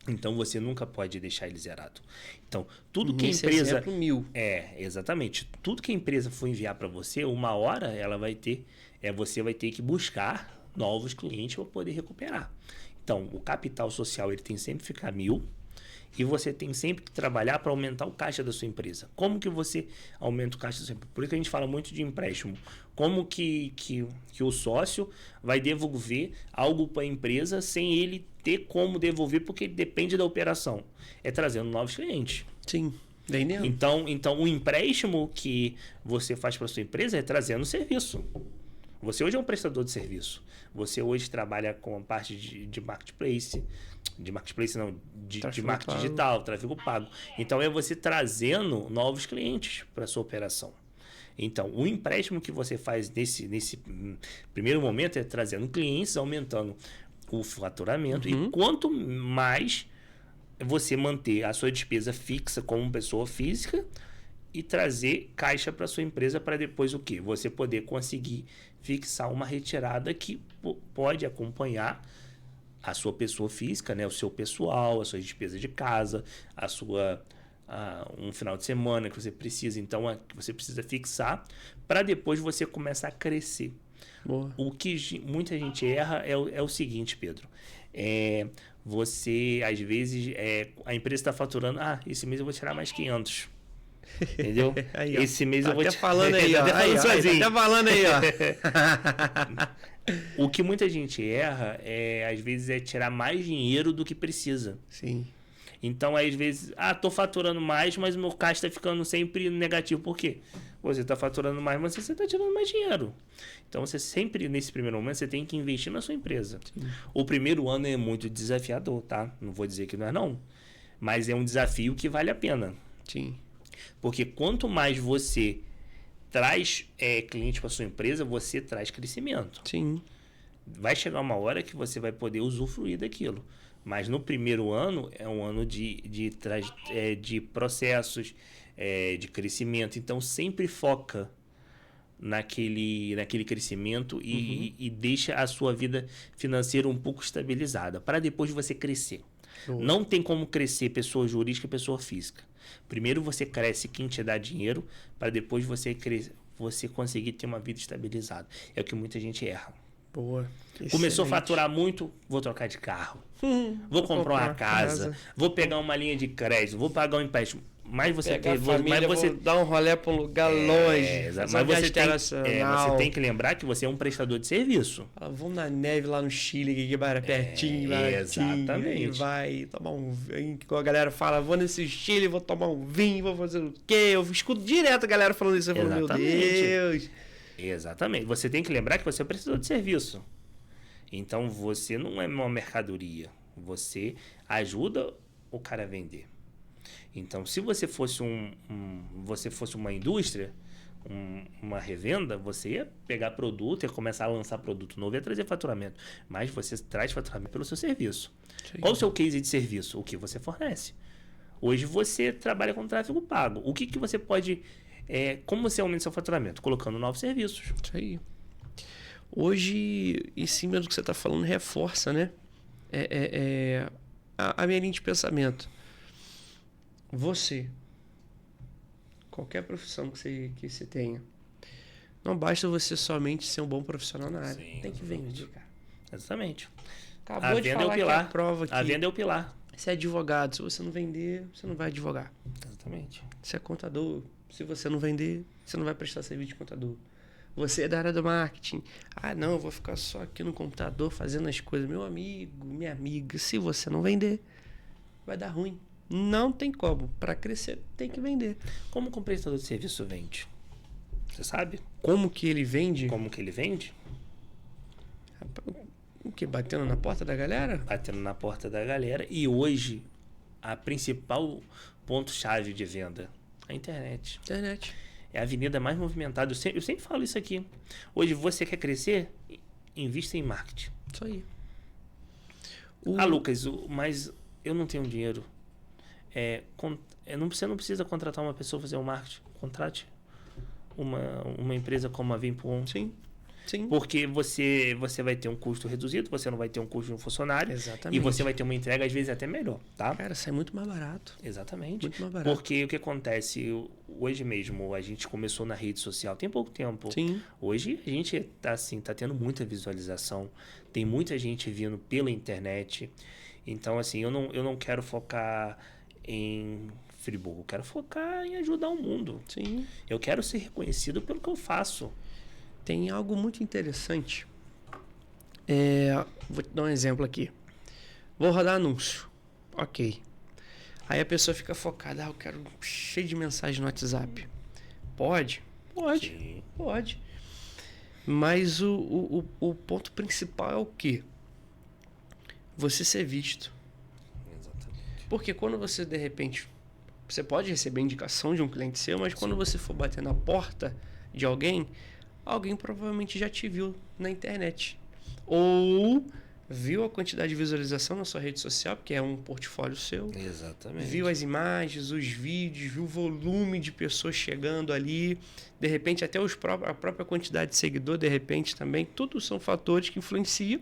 Então você nunca pode deixar ele zerado. Então, tudo que a empresa. Exemplo, 1.000. Exatamente. Tudo que a empresa for enviar para você, uma hora ela vai ter. Você vai ter que buscar novos clientes para poder recuperar. Então, o capital social ele tem sempre que ficar 1.000. E você tem sempre que trabalhar para aumentar o caixa da sua empresa. Como que você aumenta o caixa da sua empresa? Por isso que a gente fala muito de empréstimo. Como que o sócio vai devolver algo para a empresa sem ele ter como devolver, porque ele depende da operação? É trazendo novos clientes. Sim, vendendo. Então o empréstimo que você faz para a sua empresa é trazendo serviço. Você hoje é um prestador de serviço. Você hoje trabalha com a parte de marketplace. De marketplace não, de marketing digital, tráfego pago. Então é você trazendo novos clientes para a sua operação. Então, o empréstimo que você faz nesse primeiro momento é trazendo clientes, aumentando o faturamento. E quanto mais você manter a sua despesa fixa como pessoa física e trazer caixa para sua empresa para depois o quê? Você poder conseguir fixar uma retirada que pode acompanhar a sua pessoa física, né? O seu pessoal, a sua despesa de casa, um final de semana que você precisa. Então, você precisa fixar para depois você começar a crescer. Boa. O que muita gente erra é o seguinte, Pedro. Você, às vezes, a empresa está faturando, esse mês eu vou tirar mais 500. Entendeu? Aí, esse mês eu vou até falando aí, ó. Até falando aí, ó. O que muita gente erra às vezes, é tirar mais dinheiro do que precisa. Sim. Então, às vezes, tô faturando mais, mas o meu caixa está ficando sempre negativo. Por quê? Você está faturando mais, mas você está tirando mais dinheiro. Então, você sempre, nesse primeiro momento, você tem que investir na sua empresa. Sim. O primeiro ano é muito desafiador, tá? Não vou dizer que não é, não. Mas é um desafio que vale a pena. Sim. Porque quanto mais você traz cliente para sua empresa, você traz crescimento. Sim. Vai chegar uma hora que você vai poder usufruir daquilo. Mas no primeiro ano é um ano de processos, de crescimento. Então sempre foca naquele crescimento e deixa a sua vida financeira um pouco estabilizada, para depois você crescer. Não tem como crescer pessoa jurídica e pessoa física. Primeiro você cresce quem te dá dinheiro, para depois você conseguir ter uma vida estabilizada. É o que muita gente erra. Boa. Começou a faturar muito, vou trocar de carro. Vou comprar uma casa. Vou pegar uma linha de crédito. Vou pagar um empréstimo. Mas você vou dar um rolê para um lugar longe. Mas você tem que lembrar que você é um prestador de serviço. Vamos na neve lá no Chile, que é pertinho, exatamente. E vai tomar um vinho. A galera fala, vou nesse Chile, vou tomar um vinho, vou fazer o quê? Eu escuto direto a galera falando isso. Eu falo, meu Deus. Exatamente. Você tem que lembrar que você é um prestador de serviço. Então você não é uma mercadoria. Você ajuda o cara a vender. Então, se você fosse uma indústria, uma revenda, você ia pegar produto, ia começar a lançar produto novo e ia trazer faturamento. Mas você traz faturamento pelo seu serviço. Sim. Qual o seu case de serviço? O que você fornece. Hoje você trabalha com tráfego pago. O que você pode... como você aumenta seu faturamento? Colocando novos serviços. Isso aí. Hoje, em cima do que você está falando, reforça, né? A minha linha de pensamento. Você, qualquer profissão que você tenha, não basta você somente ser um bom profissional na área. Sim, tem que vender, cara. Exatamente. Acabou de falar que a prova aqui. A venda é o pilar. Você é advogado. Se você não vender, você não vai advogar. Exatamente. Você é contador. Se você não vender, você não vai prestar serviço de contador. Você é da área do marketing. Não, eu vou ficar só aqui no computador fazendo as coisas. Meu amigo, minha amiga, se você não vender, vai dar ruim. Não tem como. Para crescer, tem que vender. Como que um prestador de serviço vende? Você sabe? Como que ele vende? Como que ele vende? O quê? Batendo na porta da galera? Batendo na porta da galera. E hoje, a principal ponto-chave de venda é a internet. Internet. É a avenida mais movimentada. Eu sempre falo isso aqui. Hoje, você quer crescer? Invista em marketing. Isso aí. Lucas, mas eu não tenho dinheiro. Você não precisa contratar uma pessoa para fazer o marketing. Contrate uma empresa como a Vimpom. Sim. Porque você vai ter um custo reduzido, você não vai ter um custo de um funcionário. Exatamente. E você vai ter uma entrega, às vezes, até melhor, tá? Cara, sai muito mais barato. Exatamente. Muito mais barato. Porque o que acontece, hoje mesmo, a gente começou na rede social tem pouco tempo. Sim. Hoje a gente tá tendo muita visualização, tem muita gente vindo pela internet. Então, assim, eu não quero focar em Friburgo, eu quero focar em ajudar o mundo. Sim. Eu quero ser reconhecido pelo que eu faço. Tem algo muito interessante. Vou te dar um exemplo aqui. Vou rodar anúncio. Ok. Aí a pessoa fica focada. Eu quero cheio de mensagem no WhatsApp. Pode? Pode. Sim. Pode. Mas o ponto principal é o quê? Você ser visto. Exatamente. Porque quando você, de repente... Você pode receber indicação de um cliente seu, mas quando você for bater na porta de alguém provavelmente já te viu na internet. Ou viu a quantidade de visualização na sua rede social, porque é um portfólio seu. Exatamente. Viu as imagens, os vídeos, viu o volume de pessoas chegando ali. De repente, até a própria quantidade de seguidor, de repente também. Tudo são fatores que influenciam.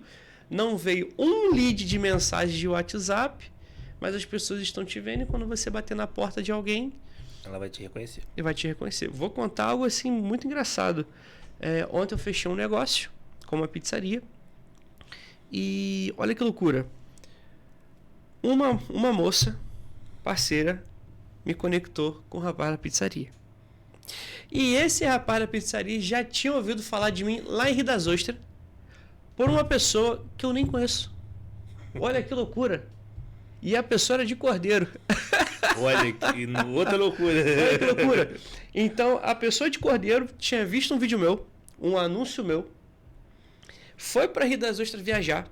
Não veio um lead de mensagem de WhatsApp, mas as pessoas estão te vendo e quando você bater na porta de alguém... Ela vai te reconhecer. E vai te reconhecer. Vou contar algo assim muito engraçado. Ontem eu fechei um negócio com uma pizzaria. E olha que loucura. Uma moça, parceira, me conectou com o rapaz da pizzaria. E esse rapaz da pizzaria já tinha ouvido falar de mim lá em Rio das Ostras por uma pessoa que eu nem conheço. Olha que loucura. E a pessoa era de Cordeiro. Olha que outra loucura. Olha que loucura. Então, a pessoa de Cordeiro tinha visto um vídeo meu, um anúncio meu, foi para Rio das Ostras viajar.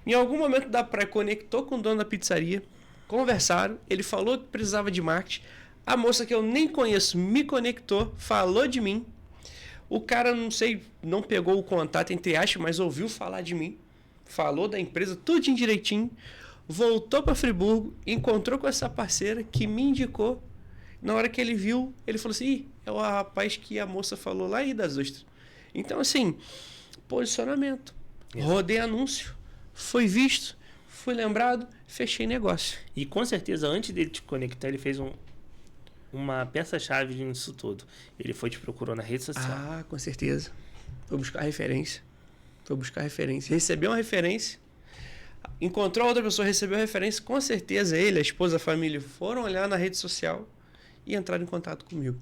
Em algum momento da praia, conectou com o dono da pizzaria, conversaram, ele falou que precisava de marketing. A moça que eu nem conheço me conectou, falou de mim. O cara, não sei, não pegou o contato, entre aspas, mas ouviu falar de mim. Falou da empresa, tudo direitinho. voltou para Friburgo, encontrou com essa parceira que me indicou. Na hora que ele viu, ele falou assim: Ih, é o rapaz que a moça falou lá aí das ostras. Então, assim, posicionamento. Rodei anúncio, foi visto, fui lembrado, fechei negócio. E com certeza, antes dele te conectar, ele fez uma peça-chave nisso tudo. Ele foi te procurou na rede social. Ah, com certeza. Foi buscar referência. Recebeu uma referência. Encontrou outra pessoa, recebeu a referência. Com certeza ele, a esposa, a família foram olhar na rede social e entraram em contato comigo.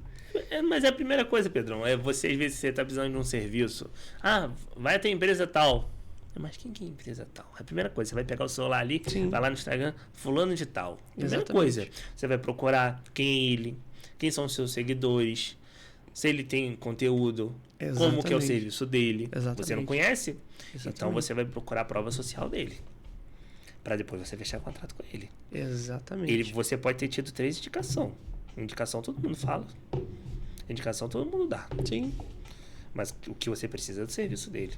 Mas é a primeira coisa, Pedrão. É você, às vezes, você tá precisando de um serviço. Ah, vai ter empresa tal. Mas quem que é empresa tal? É a primeira coisa. Você vai pegar o celular ali, Sim. vai lá no Instagram, fulano de tal. Primeira Exatamente. coisa. Você vai procurar quem é ele, quem são os seus seguidores, se ele tem conteúdo, como que é o Exatamente. serviço dele. Exatamente. Você não conhece? Exatamente. Então você vai procurar a prova social dele. Para depois você fechar contrato com ele. Exatamente. Você pode ter tido 3 indicações. Indicação todo mundo fala. Indicação todo mundo dá. Sim. Mas o que você precisa é do serviço dele.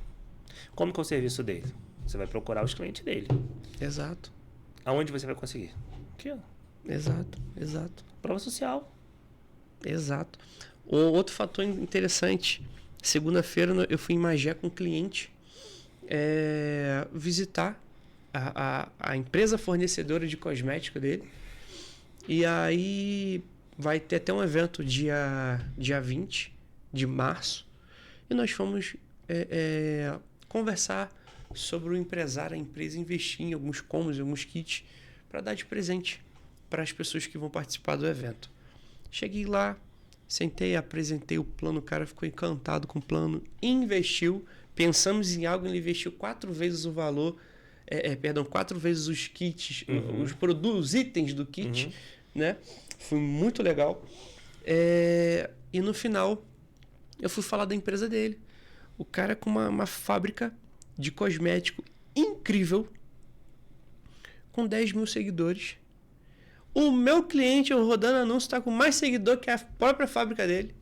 Como que é o serviço dele? Você vai procurar os clientes dele. Exato. Aonde você vai conseguir? Aqui, ó. Exato. Prova social. Exato. Outro fator interessante. Segunda-feira eu fui em Magé com um cliente visitar a empresa fornecedora de cosmético dele. E aí vai ter até um evento dia 20 de março. E nós fomos conversar sobre o empresário, a empresa investir em alguns combos, em alguns kits para dar de presente para as pessoas que vão participar do evento. Cheguei lá, sentei, apresentei o plano, o cara ficou encantado com o plano, investiu, pensamos em algo, ele investiu 4 vezes o valor, 4 vezes os kits, os produtos, os itens do kit, né? Foi muito legal. E no final, eu fui falar da empresa dele. O cara com uma fábrica de cosmético incrível, com 10 mil seguidores. O meu cliente, eu rodando anúncio, está com mais seguidor que a própria fábrica dele.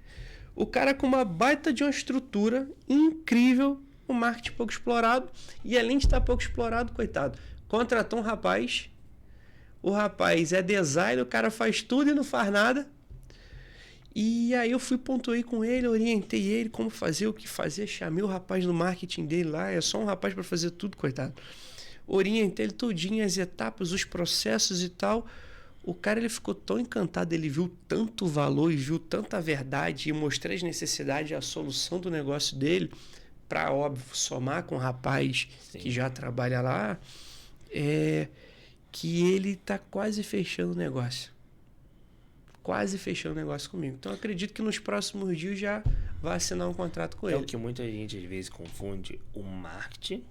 O cara com uma baita de uma estrutura incrível, o marketing pouco explorado. E além de estar pouco explorado, coitado, contratou um rapaz. O rapaz é designer, o cara faz tudo e não faz nada. E aí eu pontuei com ele, orientei ele como fazer, o que fazer, chamei o rapaz no marketing dele lá, é só um rapaz para fazer tudo, coitado. Orientei ele todinho, as etapas, os processos e tal. O cara, ele ficou tão encantado, ele viu tanto valor e viu tanta verdade e mostrei as necessidades e a solução do negócio dele para, óbvio, somar com o rapaz que já trabalha lá, que ele tá quase fechando o negócio. Quase fechando o negócio comigo. Então, acredito que nos próximos dias já vai assinar um contrato com ele. É o que muita gente, às vezes, confunde o marketing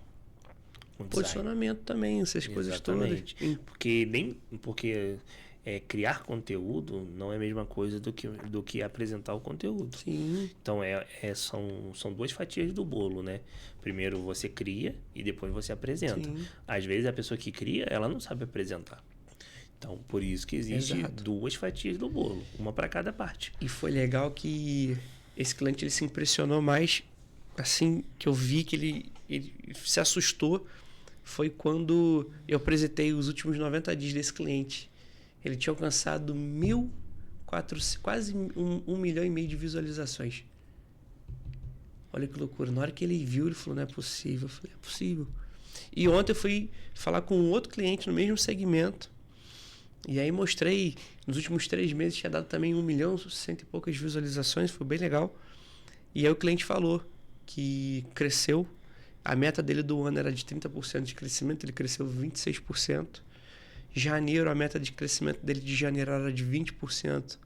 com o posicionamento também, essas coisas todas. Porque criar conteúdo não é a mesma coisa do que apresentar o conteúdo. Sim. Então, são 2 fatias do bolo, né? Primeiro você cria e depois você apresenta. Sim. Às vezes, a pessoa que cria, ela não sabe apresentar. Então, por isso que existe 2 fatias do bolo, uma para cada parte. E foi legal que esse cliente ele se impressionou mais, assim, que eu vi que ele se assustou, foi quando eu apresentei os últimos 90 dias desse cliente. Ele tinha alcançado 1.400, quase 1,5 milhão de visualizações. Olha que loucura. Na hora que ele viu, ele falou, não é possível. Eu falei, é possível. E ontem eu fui falar com um outro cliente no mesmo segmento. E aí mostrei, nos últimos 3 meses tinha dado também 1 milhão, 100 e poucas visualizações, foi bem legal. E aí o cliente falou que cresceu, a meta dele do ano era de 30% de crescimento, ele cresceu 26%. Janeiro, a meta de crescimento dele de janeiro era de 20%,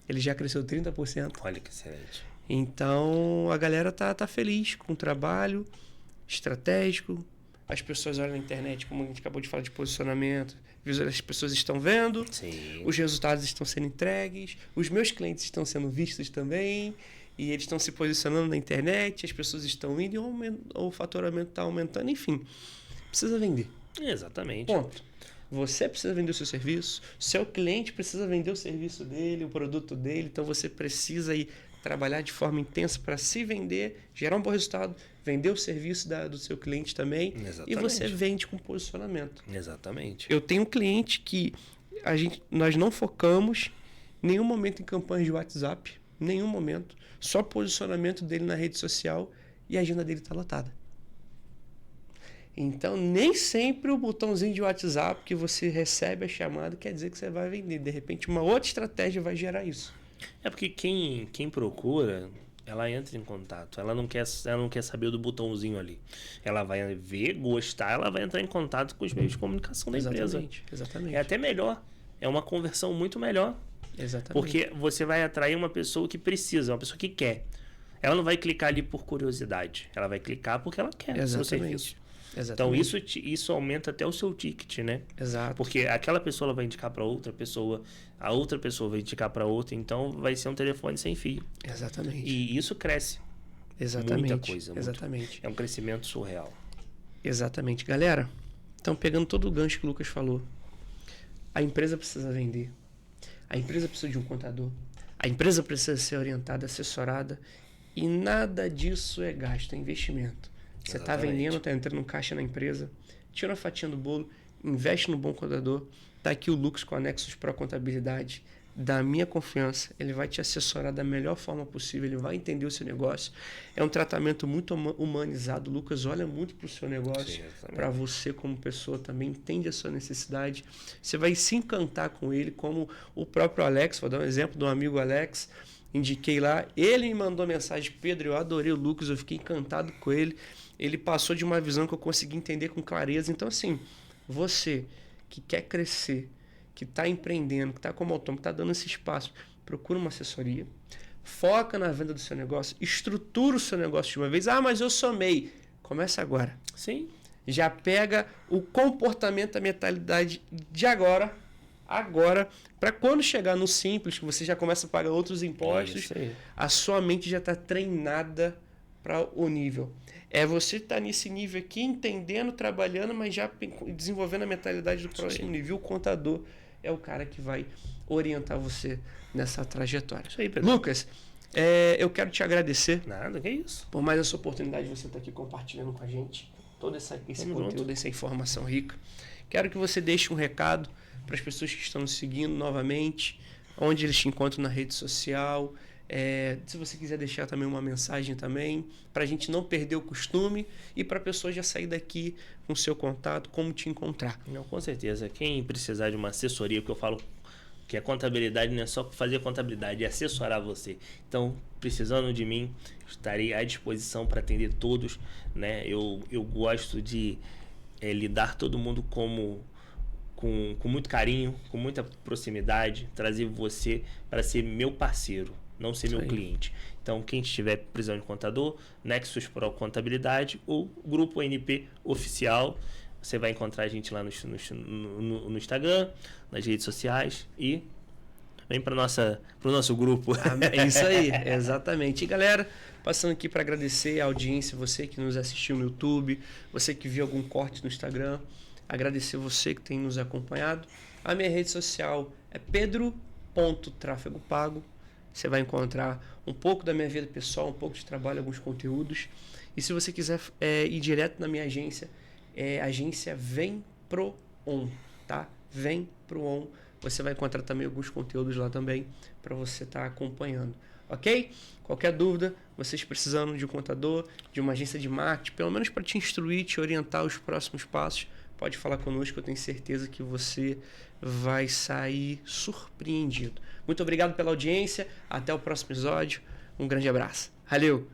ele já cresceu 30%. Olha que excelente. Então a galera tá feliz com o trabalho estratégico, as pessoas olham na internet, como a gente acabou de falar de posicionamento, as pessoas estão vendo, Sim. Os resultados estão sendo entregues, os meus clientes estão sendo vistos também, e eles estão se posicionando na internet, as pessoas estão indo e o faturamento está aumentando, enfim, precisa vender. Exatamente. Ponto. Você precisa vender o seu serviço, seu cliente precisa vender o serviço dele, o produto dele, então você precisa ir trabalhar de forma intensa para se vender, gerar um bom resultado, vender o serviço do seu cliente também. Exatamente. E você vende com posicionamento. Exatamente. Eu tenho um cliente que nós não focamos em nenhum momento em campanhas de WhatsApp, nenhum momento. Só posicionamento dele na rede social e a agenda dele está lotada. Então, nem sempre o botãozinho de WhatsApp que você recebe a chamada quer dizer que você vai vender. De repente, uma outra estratégia vai gerar isso. É porque quem procura, ela entra em contato. Ela não quer saber do botãozinho ali. Ela vai ver, gostar, ela vai entrar em contato com os meios de comunicação da empresa. Exatamente. É até melhor. É uma conversão muito melhor. Exatamente. Porque você vai atrair uma pessoa que precisa, uma pessoa que quer. Ela não vai clicar ali por curiosidade. Ela vai clicar porque ela quer o seu serviço. Exatamente. Então, isso aumenta até o seu ticket, né? Exato. Porque aquela pessoa ela vai indicar para outra pessoa, a outra pessoa vai indicar para outra, então vai ser um telefone sem fio. Exatamente. E isso cresce. Exatamente. Muita coisa. Exatamente. É um crescimento surreal. Exatamente. Galera, então pegando todo o gancho que o Lucas falou, a empresa precisa vender. A empresa precisa de um contador. A empresa precisa ser orientada, assessorada. E nada disso é gasto, é investimento. Você está vendendo, está entrando no caixa na empresa, tira uma fatia do bolo, investe no bom contador. Está aqui o Lucas com a Nexus Pro Contabilidade. Da minha confiança, ele vai te assessorar da melhor forma possível, ele vai entender o seu negócio. É um tratamento muito humanizado. O Lucas olha muito para o seu negócio, para você como pessoa também, entende a sua necessidade. Você vai se encantar com ele, como o próprio Alex, vou dar um exemplo do amigo Alex, indiquei lá, ele me mandou mensagem: Pedro, eu adorei o Lucas, eu fiquei encantado com ele. Ele passou de uma visão que eu consegui entender com clareza. Então, assim, você que quer crescer, que está empreendendo, que está como autônomo, que está dando esse espaço, procura uma assessoria, foca na venda do seu negócio, estrutura o seu negócio de uma vez. Ah, mas eu sou MEI. Começa agora. Sim. Já pega o comportamento, a mentalidade de agora, para quando chegar no simples, que você já começa a pagar outros impostos, a sua mente já está treinada para o nível. É você estar nesse nível aqui, entendendo, trabalhando, mas já desenvolvendo a mentalidade do próximo nível. O contador é o cara que vai orientar você nessa trajetória. Isso aí, Pedro. Lucas, eu quero te agradecer. Nada, que isso. Por mais essa oportunidade de você estar aqui compartilhando com a gente todo esse conteúdo, essa informação rica. Quero que você deixe um recado para as pessoas que estão nos seguindo novamente, onde eles te encontram na rede social. Se você quiser deixar também uma mensagem também, para a gente não perder o costume e para a pessoa já sair daqui com o seu contato, como te encontrar. Não, com certeza. Quem precisar de uma assessoria, que eu falo que a contabilidade não é só fazer contabilidade, é assessorar você. Então, precisando de mim, estarei à disposição para atender todos, né? Eu gosto de lidar todo mundo com muito carinho, com muita proximidade, trazer você para ser meu parceiro, não ser meu cliente. Então, quem estiver precisando de contador, Nexus Pro Contabilidade ou Grupo NP Oficial, você vai encontrar a gente lá no Instagram, nas redes sociais e vem para o nosso grupo. É isso aí, exatamente. E galera, passando aqui para agradecer a audiência, você que nos assistiu no YouTube, você que viu algum corte no Instagram, agradecer você que tem nos acompanhado. A minha rede social é pedro.tráfegopago. Você vai encontrar um pouco da minha vida pessoal, um pouco de trabalho, alguns conteúdos. E se você quiser ir direto na minha agência, agência Vem Pro On, tá? Vem Pro On. Você vai encontrar também alguns conteúdos lá também para você estar acompanhando, ok? Qualquer dúvida, vocês precisando de um contador, de uma agência de marketing, pelo menos para te instruir, te orientar os próximos passos, pode falar conosco, eu tenho certeza que você vai sair surpreendido. Muito obrigado pela audiência, até o próximo episódio, um grande abraço. Valeu!